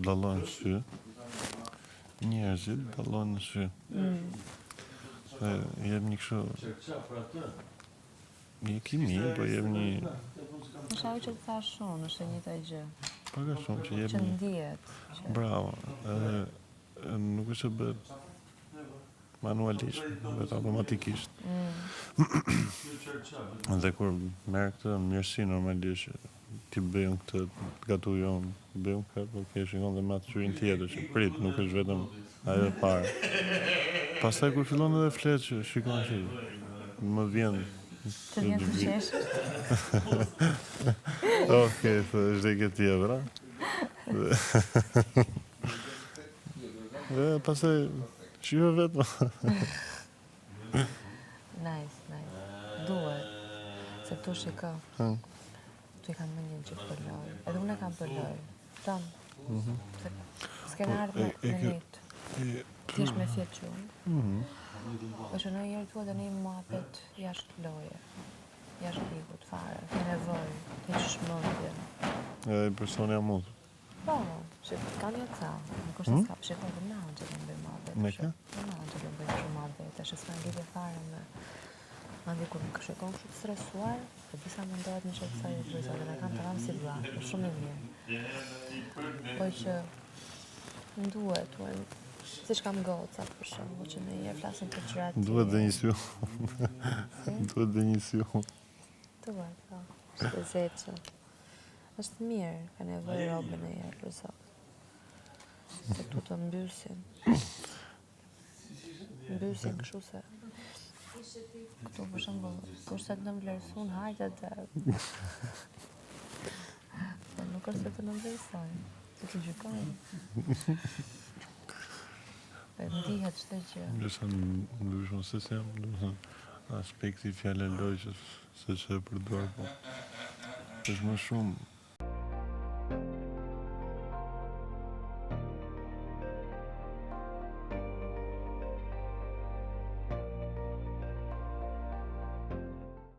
dallojnë në sy. Njerëzit dallojnë në sy. Jep një kështu... Një kimi, po jep një... Është ajo që të thash shumë, është e njëjta gjë. Pak a shumë që jep Që një... ndihet. Bravo. Edhe nuk është që bëhet manualisht, bëhet automatikisht. Dhe kur merr këtë mirësi normalisht ti bëjmë këtë, gatujon, bëjmë këtë, po ke shikon dhe me atë qyrin tjetër që prit, nuk është vetëm ajo e parë. Pastaj kur fillon edhe flet që shikon që më vjen Të vjen të qesh. Okej, është dhe këtë tjevra. Dhe pastaj shiko vetë. Nice. Duhet. Se këtu shiko. Tu i kam mënjën që pëlloj. Edhe unë e kam pëlloj. Tonë. S'kena ardhë me nitë. Ti është me fjetë që unë. Po që në njerë tua dhe një muapet jashtë loje. Jashtë pikut fare. Ke nevoj. Ke që shmëndje. Edhe personi jam mund. Po, që ka një ca. Nuk është s'ka. Shiko dhe na që të mbej muapet. Me ka? Na që të mbej shumë muapet. Që s'ka lidhje fare me... Mandi kur më shikon kështu të stresuar, po disa mundohet në shqetësoj e kryesa dhe me kanë të ramë si vlla, shumë i mirë. Po që më duhet, si që kam goca për shumë, që në njerë flasin për gjëra tjera. Duhet dhe një sju. Duhet dhe një sju. Duhet, po. Shtë zeqë. Është mirë, ka nevoj robën e njerë për sot. Se tu të mbysin. Mbysin kështu se... Këtu për shembull, kushtet në vlerësun hajde dhe... Nuk është se të në vlerësojnë, se të gjykojnë. Dhe ndihet çdo gjë. Ndërsa ndryshon se se jam, aspekti fjale lojqës, se që e përdor, po është më shumë